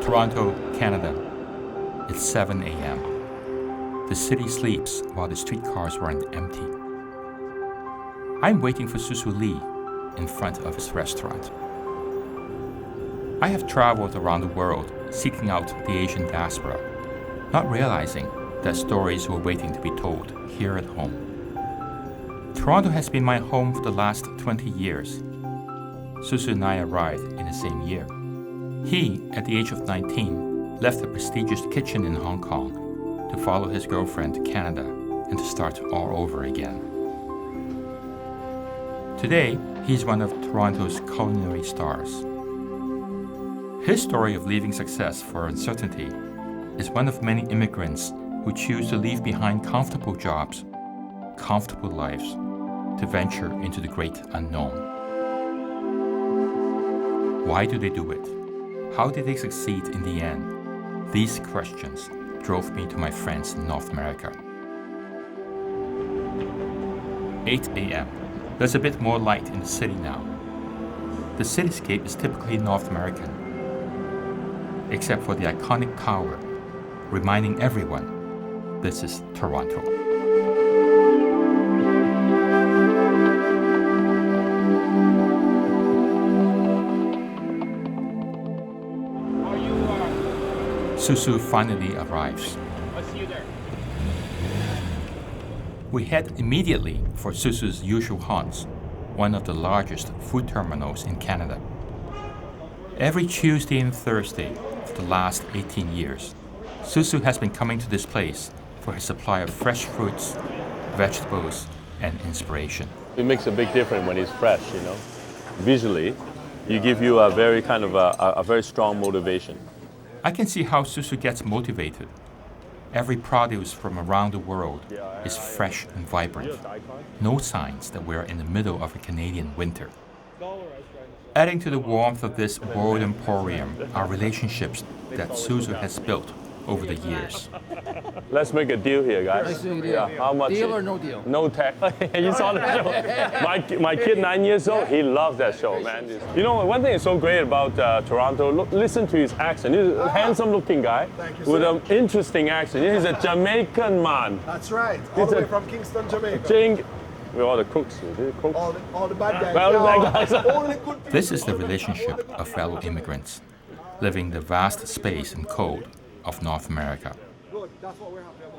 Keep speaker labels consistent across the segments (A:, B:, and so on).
A: Toronto, Canada. It's 7 a.m. The city sleeps while the streetcars run empty. I'm waiting for Susu Lee in front of his restaurant. I have traveled around the world seeking out the Asian diaspora, not realizing that stories were waiting to be told here at home. Toronto has been my home for the last 20 years. Susu and I arrived in the same year. He, at the age of 19, left the prestigious kitchen in Hong Kong to follow his girlfriend to Canada and to start all over again. Today, he's one of Toronto's culinary stars. His story of leaving success for uncertainty is one of many immigrants who choose to leave behind comfortable jobs, comfortable lives, to venture into the great unknown. Why do they do it? How did they succeed in the end? These questions drove me to my friends in North America. 8 a.m. There's a bit more light in the city now. The cityscape is typically North American, except for the iconic tower, reminding everyone this is Toronto. Susu finally arrives.
B: I'll see you there.
A: We head immediately for Susu's usual haunts, one of the largest food terminals in Canada. Every Tuesday and Thursday for the last 18 years, Susu has been coming to this place for his supply of fresh fruits, vegetables, and inspiration.
C: It makes a big difference when it's fresh, you know. Visually, you give you a very kind of a very strong motivation.
A: I can see how Susu gets motivated. Every produce from around the world is fresh and vibrant. No signs that we're in the middle of a Canadian winter. Adding to the warmth of this world emporium are relationships that Susu has built over the years.
C: Let's make a deal here, guys.
D: Let's do a deal.
C: Yeah, how much?
D: Deal or no deal?
C: No tax. You saw the show. My kid, 9 years old, he loves that show, man. You know, one thing is so great about Toronto. Look, listen to his accent. He's a handsome-looking guy with an interesting accent. He's a Jamaican man.
E: That's right. All the way from Kingston, Jamaica.
C: With all the cooks.
E: All the bad guys.
C: All the bad guys.
E: Only good people.
A: This is the relationship of fellow immigrants, living the vast space and cold of North America.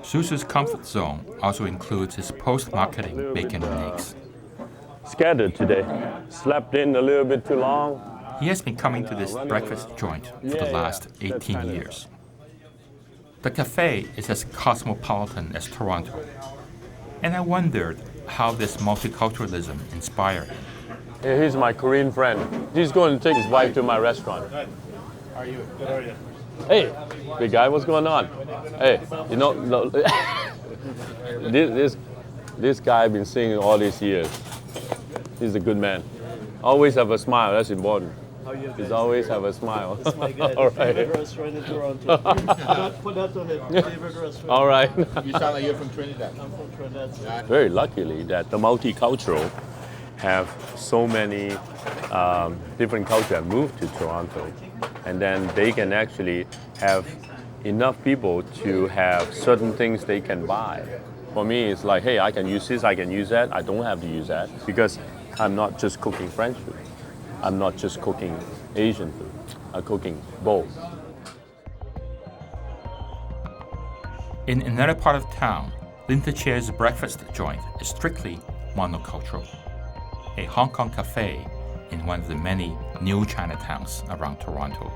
A: Susu's comfort zone also includes his post-marketing bacon and eggs.
C: Scattered today. Slept in a little bit too long.
A: He has been coming to this breakfast joint for the last 18 years. The cafe is as cosmopolitan as Toronto, and I wondered how this multiculturalism inspired him.
C: Here's my Korean friend. He's going to take his wife to my restaurant.
B: How are you? Good, how are you?
C: Hey, big guy, what's going on? Hey, you know, no, this guy I've been seeing all these years. He's a good man. Always have a smile, that's important.
B: How are you?
C: He's always have a smile.
B: That's my guy.
C: All right.
B: Favorite restaurant in Toronto. Put that to him. Favorite restaurant.
C: All right.
E: You sound like you're from Trinidad.
B: I'm from Trinidad.
C: Very luckily that the multicultural have so many different cultures have moved to Toronto, and then they can actually have enough people to have certain things they can buy. For me, it's like, hey, I can use this, I can use that. I don't have to use that because I'm not just cooking French food. I'm not just cooking Asian food. I'm cooking both.
A: In another part of town, Linda Chia's breakfast joint is strictly monocultural. A Hong Kong cafe in one of the many new Chinatowns around Toronto.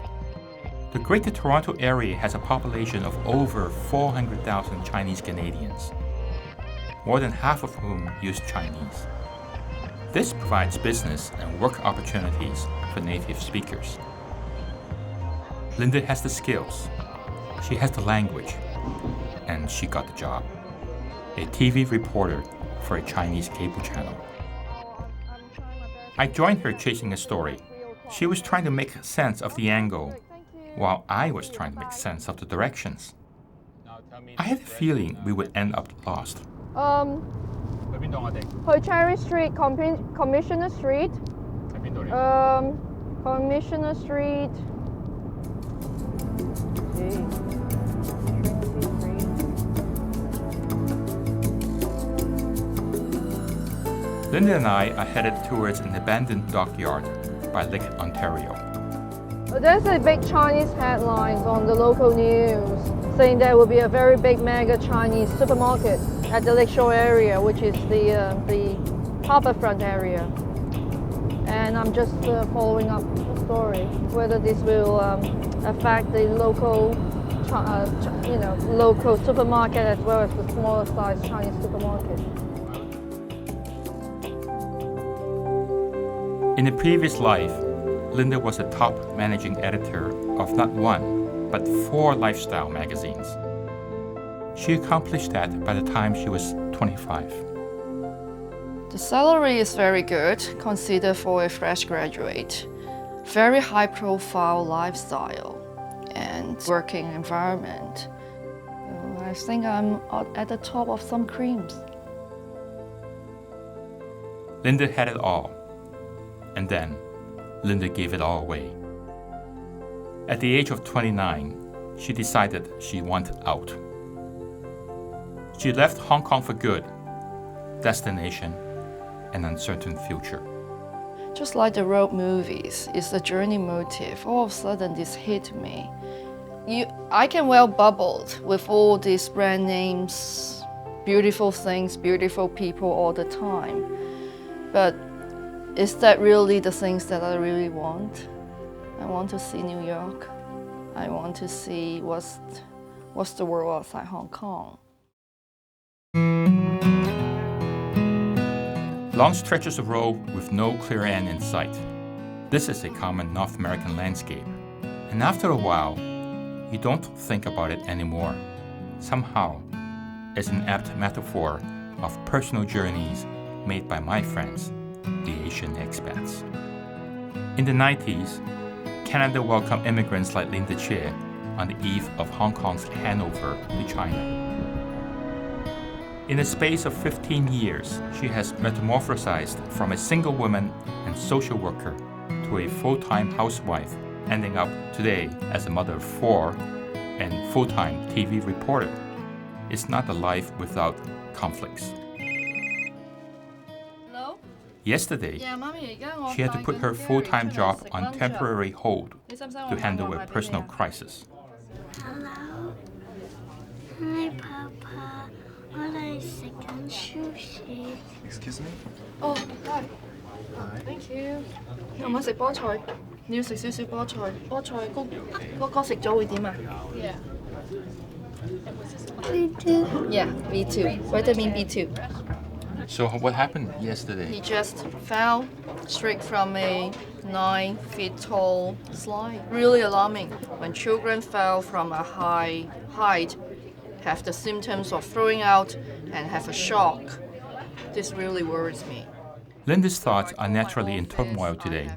A: The Greater Toronto Area has a population of over 400,000 Chinese Canadians, more than half of whom use Chinese. This provides business and work opportunities for native speakers. Linda has the skills, she has the language, and she got the job. A TV reporter for a Chinese cable channel. I joined her chasing a story. She was trying to make sense of the angle, while I was trying to make sense of the directions. I had a feeling we would end up lost.
B: 去邊度我哋？
F: 去 Cherry Street, Commissioner Street.
B: 喺邊度嚟？
F: Commissioner Street.
A: Linda and I are headed towards an abandoned dockyard by Lake Ontario.
F: There's a big Chinese headlines on the local news saying there will be a very big mega Chinese supermarket at the Lakeshore area, which is the harborfront area. And I'm just following up the story, whether this will affect the local, local supermarket as well as the smaller size Chinese supermarket.
A: In a previous life, Linda was a top managing editor of not one, but 4 lifestyle magazines. She accomplished that by the time she was 25.
F: The salary is very good, considered for a fresh graduate. Very high profile lifestyle and working environment. I think I'm at the top of some creams.
A: Linda had it all. And then, Linda gave it all away. At the age of 29, she decided she wanted out. She left Hong Kong for good. Destination, an uncertain future.
F: Just like the road movies, it's the journey motive. All of a sudden, this hit me. I can well bubbled with all these brand names, beautiful things, beautiful people all the time. But is that really the things that I really want? I want to see New York. I want to see what's the world outside Hong Kong.
A: Long stretches of road with no clear end in sight. This is a common North American landscape. And after a while, you don't think about it anymore. Somehow, it's an apt metaphor of personal journeys made by my friends, the Asian expats. In the 90s, Canada welcomed immigrants like Linda Che on the eve of Hong Kong's handover to China. In the space of 15 years, she has metamorphosized from a single woman and social worker to a full-time housewife, ending up today as a mother of 4 and full-time TV reporter. It's not a life without conflicts. Yesterday, she had to put her full-time job on temporary hold to handle a personal crisis.
D: Hello. Hi, Papa. What is second sushi?
E: Excuse me?
F: Oh, hi. Thank you. 有冇食菠菜？你要食少少菠菜。菠菜嗰食咗會點啊
D: Me too.
F: Yeah, me too. Vitamin B2.
A: So what happened yesterday?
F: He just fell straight from a 9 feet tall slide. Really alarming. When children fell from a high height, have the symptoms of throwing out and have a shock. This really worries me.
A: Linda's thoughts are naturally in turmoil today.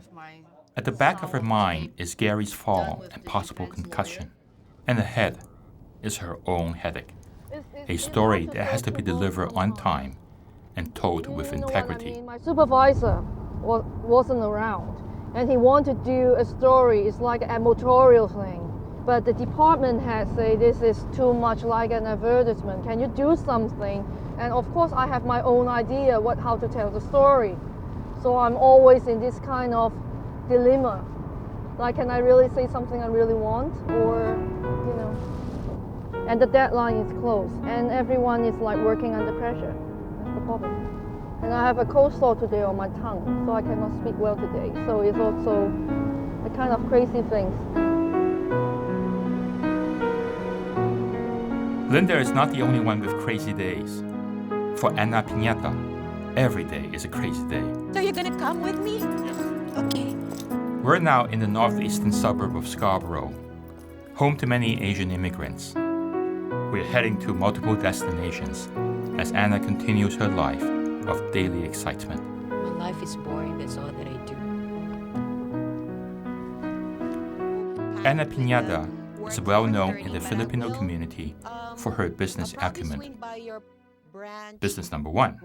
A: At the back of her mind is Gary's fall and possible concussion. And ahead is her own headache. A story that has to be delivered on time and told with integrity.
F: My supervisor wasn't around, and he wanted to do a story. It's like an editorial thing. But the department had said this is too much like an advertisement. Can you do something? And of course, I have my own idea how to tell the story. So I'm always in this kind of dilemma. Like, can I really say something I really want, or And the deadline is close, and everyone is like working under pressure. That's the problem. And I have a cold sore today on my tongue, so I cannot speak well today. So it's also a kind of crazy thing.
A: Linda is not the only one with crazy days. For Ana Piñata, every day is a crazy day.
G: So you're gonna come with me? Okay.
A: We're now in the northeastern suburb of Scarborough, home to many Asian immigrants. We're heading to multiple destinations as Anna continues her life of daily excitement.
G: When life is boring, that's all that I do.
A: Ana Piñata is well known in the Filipino community for her business acumen. Business number 1,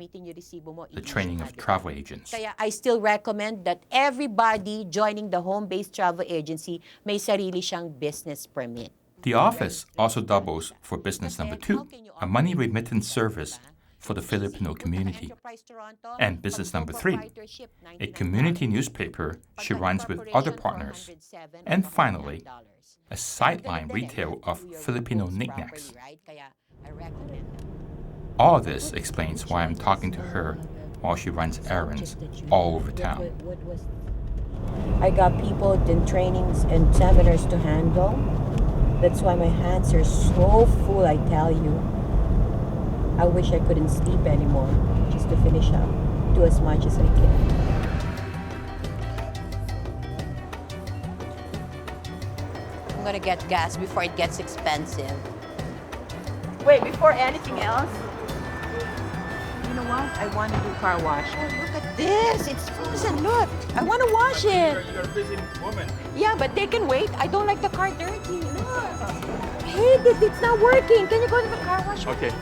A: the training of travel agents.
G: Kaya I still recommend that everybody joining the home-based travel agency may sarili siyang business permit.
A: The office also doubles for business number 2, a money remittance service for the Filipino community. And business number 3, a community newspaper she runs with other partners. And finally, a sideline retail of Filipino knickknacks. All this explains why I'm talking to her while she runs errands all over town.
G: I got people in trainings and seminars to handle. That's why my hands are so full, I tell you. I wish I couldn't sleep anymore, just to finish up, do as much as I can. I'm gonna get gas before it gets expensive. Wait, before anything else, you know what? I want to do car wash. Oh, look at this. It's frozen. Look. I want to wash it.
A: You're a busy woman.
G: Yeah, but they can wait. I don't like the car dirty. Look. I hate it. It's not working. Can you go to the car wash?
C: Okay.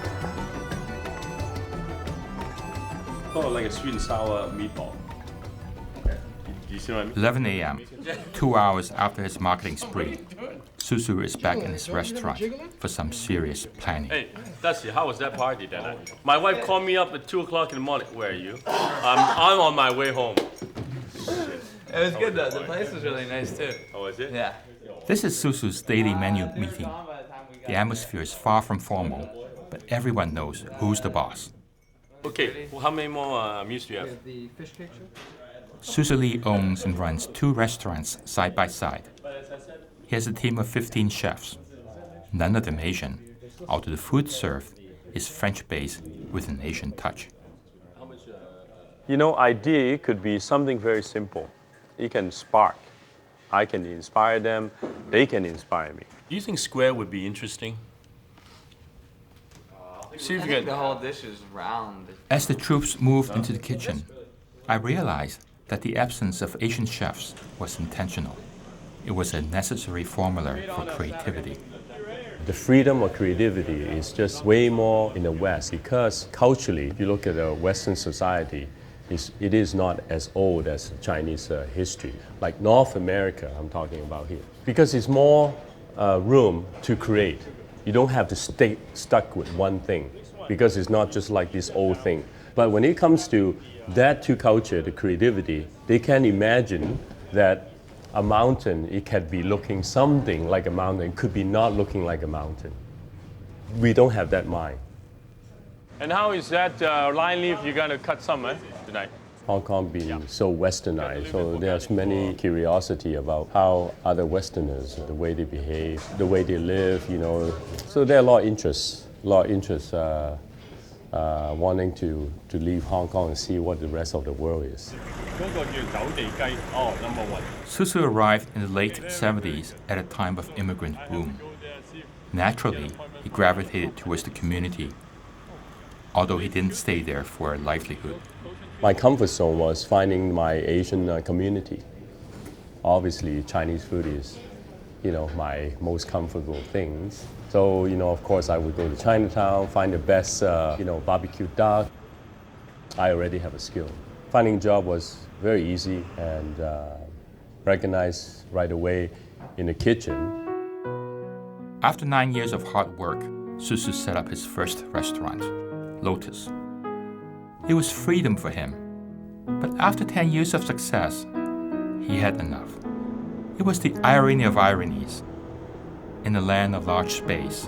C: Sort of like a sweet and sour meatball. Okay. Do you see what I mean?
A: 11 a.m., 2 hours after his marketing spree, Susu is back in his restaurant for some serious planning.
C: Hey, Dusty, how was that party that night? My wife called me up at 2 o'clock in the morning. Where are you? I'm on my way home.
H: It was good though. The place was really nice too.
C: Oh, is it?
H: Yeah.
A: This is Susu's daily menu meeting. The atmosphere is far from formal, but everyone knows who's the boss.
C: Okay, well, how many more meals do you have?
H: The fish cake.
A: Susu Lee owns and runs 2 restaurants side by side. He has a team of 15 chefs, none of them Asian, although the food served is French-based with an Asian touch.
C: You know, idea could be something very simple. It can spark. I can inspire them, they can inspire me. Do you think square would be interesting? See if you
H: The
C: can.
H: whole dish is round.
A: As the troops moved into the kitchen, I realized that the absence of Asian chefs was intentional. It was a necessary formula for creativity.
C: The freedom of creativity is just way more in the West because culturally, if you look at a Western society, it is not as old as Chinese history. Like North America, I'm talking about here. Because it's more room to create. You don't have to stay stuck with one thing because it's not just like this old thing. But when it comes to that to culture, the creativity, they can imagine that a mountain, it can be looking something like a mountain, it could be not looking like a mountain. We don't have that mind. And how is that lime leaf you're going to cut some tonight? Hong Kong being so westernized, so there's many curiosity about how other Westerners, the way they behave, the way they live, you know. So there are a lot of interest wanting to leave Hong Kong and see what the rest of the world is.
A: Susu arrived in the late 70s at a time of immigrant boom. Naturally, he gravitated towards the community, although he didn't stay there for a livelihood.
C: My comfort zone was finding my Asian community. Obviously, Chinese food is, my most comfortable things. So, of course, I would go to Chinatown, find the best, barbecue duck. I already have a skill. Finding a job was very easy and recognized right away in the kitchen.
A: After 9 years of hard work, Susu set up his first restaurant, Lotus. It was freedom for him. But after 10 years of success, he had enough. It was the irony of ironies. In the land of large space,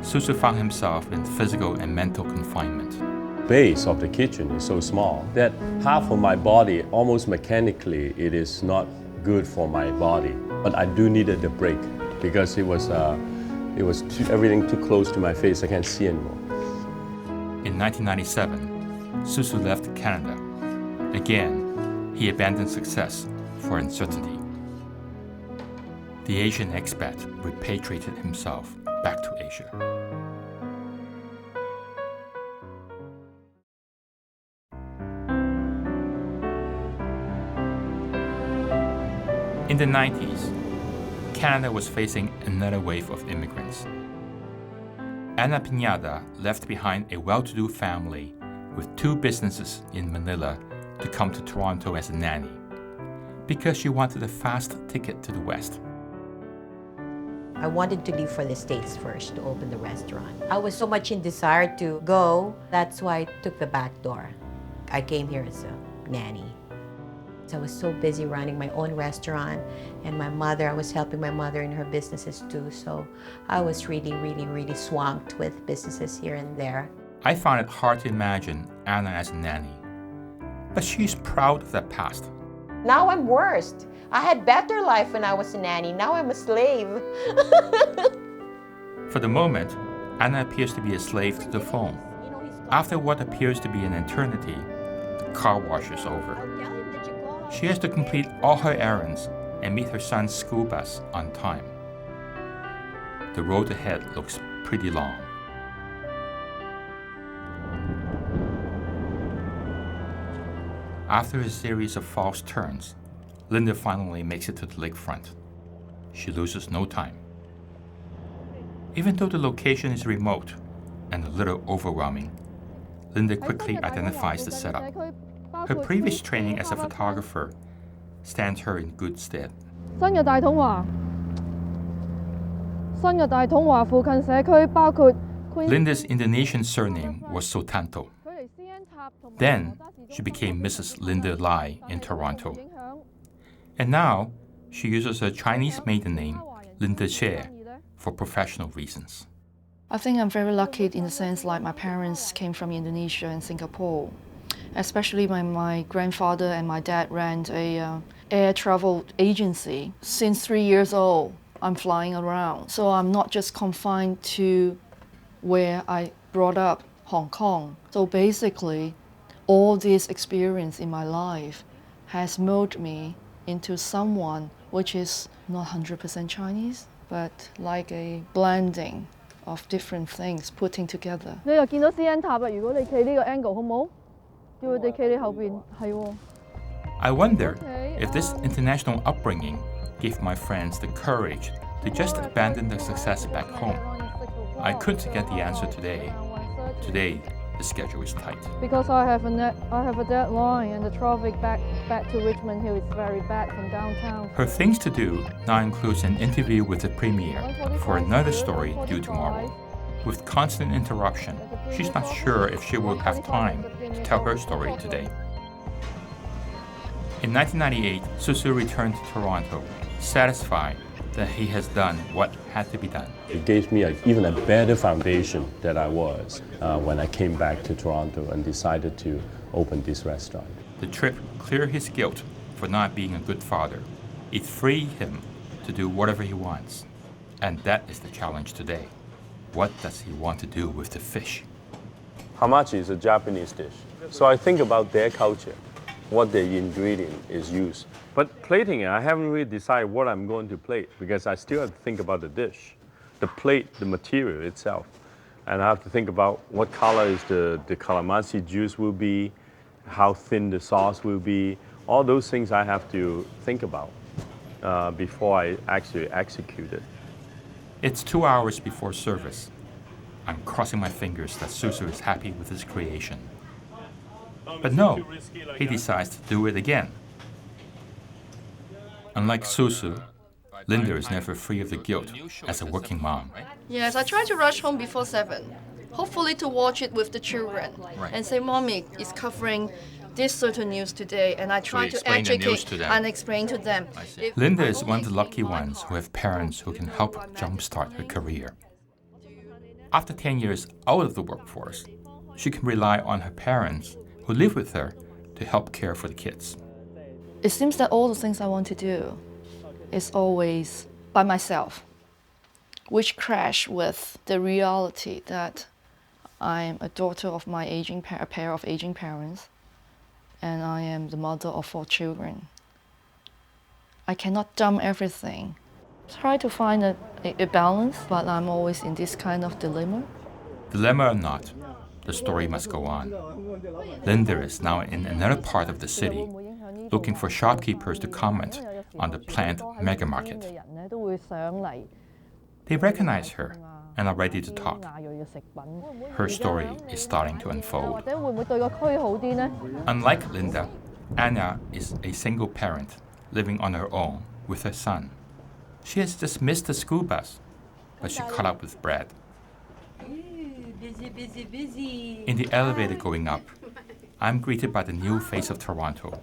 A: Susu found himself in physical and mental confinement.
C: The base of the kitchen is so small that half of my body, almost mechanically, it is not good for my body. But I do needed a break because everything too close to my face. I can't see anymore.
A: In 1997, Susu left Canada. Again, he abandoned success for uncertainty. The Asian expat repatriated himself back to Asia. In the 90s, Canada was facing another wave of immigrants. Ana Piñada left behind a well-to-do family with 2 businesses in Manila to come to Toronto as a nanny because she wanted a fast ticket to the West.
G: I wanted to leave for the States first to open the restaurant. I was so much in desire to go, that's why I took the back door. I came here as a nanny. I was so busy running my own restaurant, and I was helping my mother in her businesses too, so I was really swamped with businesses here and there.
A: I found it hard to imagine Anna as a nanny, but she's proud of that past.
G: Now I'm worst. I had better life when I was a nanny. Now I'm a slave.
A: For the moment, Anna appears to be a slave to the phone. After what appears to be an eternity, the car wash is over. She has to complete all her errands and meet her son's school bus on time. The road ahead looks pretty long. After a series of false turns, Linda finally makes it to the lakefront. She loses no time. Even though the location is remote and a little overwhelming, Linda quickly identifies the setup. Her previous training as a photographer stands her in good stead.
F: 新嘅大統華，新嘅大統華附近社區包括
A: Linda's Indonesian surname was Sutanto. Then she became Mrs. Linda Lai in Toronto. And now she uses her Chinese maiden name, Linda Che, for professional reasons.
F: I think I'm very lucky in the sense like my parents came from Indonesia and Singapore. Especially when my grandfather and my dad ran a air travel agency. Since 3 years old, I'm flying around. So I'm not just confined to where I brought up, Hong Kong. So basically, all this experience in my life has molded me into someone which is not 100% Chinese, but like a blending of different things putting together. 你又見到 CN 塔啦，如果你企呢個 angle 好唔好？叫佢哋企你後邊，係喎。
A: I wonder if this international upbringing gave my friends the courage to just abandon their success back home. I couldn't get the answer today. Today, the schedule is tight.
F: Because I have a deadline and the traffic back to Richmond Hill is very bad from downtown.
A: Her things to do now includes an interview with the premiere for another story due tomorrow. With constant interruption, she's not sure if she will have time to tell her story today. In 1998, Susu returned to Toronto, satisfied that he has done what had to be done.
C: It gave me even a better foundation than I was when I came back to Toronto and decided to open this restaurant.
A: The trip cleared his guilt for not being a good father. It freed him to do whatever he wants. And that is the challenge today. What does he want to do with the fish?
C: Hamachi is a Japanese dish. So I think about their culture, what the ingredient is used. But plating it, I haven't really decided what I'm going to plate because I still have to think about the dish, the plate, the material itself. And I have to think about what color is the calamansi juice will be, how thin the sauce will be. All those things I have to think about before I actually execute it.
A: It's 2 hours before service. I'm crossing my fingers that Susu is happy with his creation. But no, he decides to do it again. Unlike Susu, Linda is never free of the guilt as a working mom.
F: Yes, I try to rush home before 7, hopefully to watch it with the children and say, Mommy is covering this certain news today, and I try to educate and explain to them.
A: Linda is one of the lucky ones who have parents who can help jumpstart her career. After 10 years out of the workforce, she can rely on her parents who live with her to help care for the kids.
F: It seems that all the things I want to do is always by myself, which crash with the reality that I'm a daughter of my a pair of aging parents, and I am the mother of 4 children. I cannot dump everything. Try to find a balance, but I'm always in this kind of dilemma.
A: Dilemma or not, the story must go on. Linda is now in another part of the city, looking for shopkeepers to comment on the planned mega market. They recognize her and are ready to talk. Her story is starting to unfold. Unlike Linda, Anna is a single parent living on her own with her son. She has just missed the school bus but she caught up with Brad.
G: Busy.
A: In the elevator going up, I'm greeted by the new face of Toronto,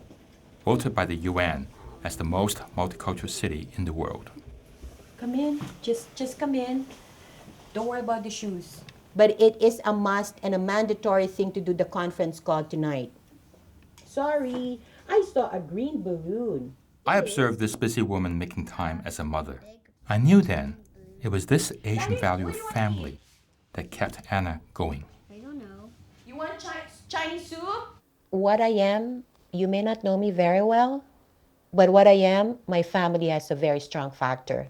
A: voted by the UN as the most multicultural city in the world.
G: Come in. Just come in. Don't worry about the shoes. But it is a must and a mandatory thing to do the conference call tonight. Sorry, I saw a green balloon.
A: I observed this busy woman making time as a mother. I knew then it was this Asian value of family that kept Anna going.
D: I don't know.
G: You want Chinese soup? What I am, you may not know me very well, but what I am, my family has a very strong factor.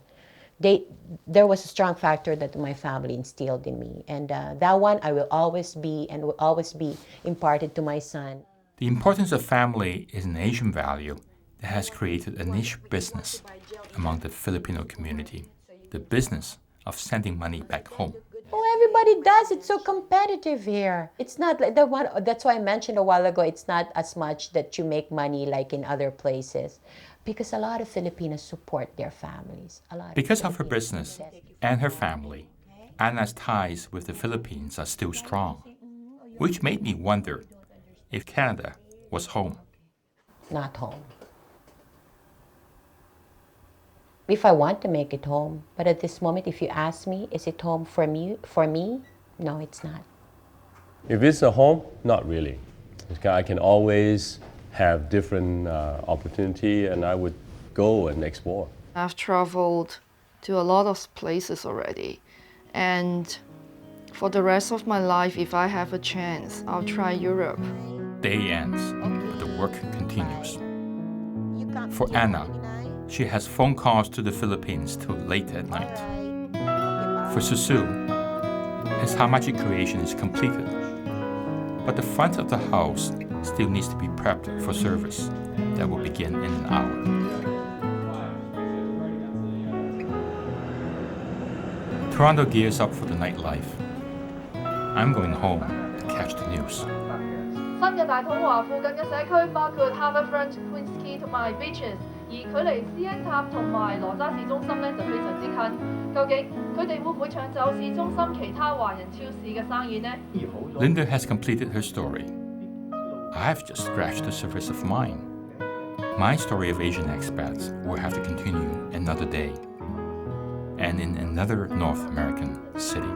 G: There was a strong factor that my family instilled in me, and that one I will always be and will always be imparted to my son.
A: The importance of family is an Asian value that has created a niche business among the Filipino community, the business of sending money back home.
G: Oh, everybody does. It's so competitive here. It's not like the one. That's why I mentioned a while ago. It's not as much that you make money like in other places, because a lot of Filipinos support their families.
A: Because of her business and her family, Anna's ties with the Philippines are still strong, which made me wonder if Canada was home.
G: Not home. If I want to make it home, but at this moment, if you ask me, is it home for me? No, it's not.
C: If it's a home, not really. I can always have different opportunity, and I would go and explore.
F: I've traveled to a lot of places already, and for the rest of my life, if I have a chance, I'll try Europe.
A: Day ends, but the work continues. For Anna, she has phone calls to the Philippines till late at night. For Susu, his hamachi creation is completed, but the front of the house still needs to be prepped for service that will begin in an hour. Toronto gears up for the nightlife. I'm going home to catch the news.
F: 新嘅大統華附近嘅社區包括 Harbourfront、Queens Quay 同埋 Beaches，而距離斯恩塔同埋羅渣士中心咧就非常之近。究竟佢哋會唔會搶走市中心其他華人超市嘅生意呢？
A: Linda has completed her story. I've just scratched the surface of mine. My story of Asian expats will have to continue another day and in another North American city.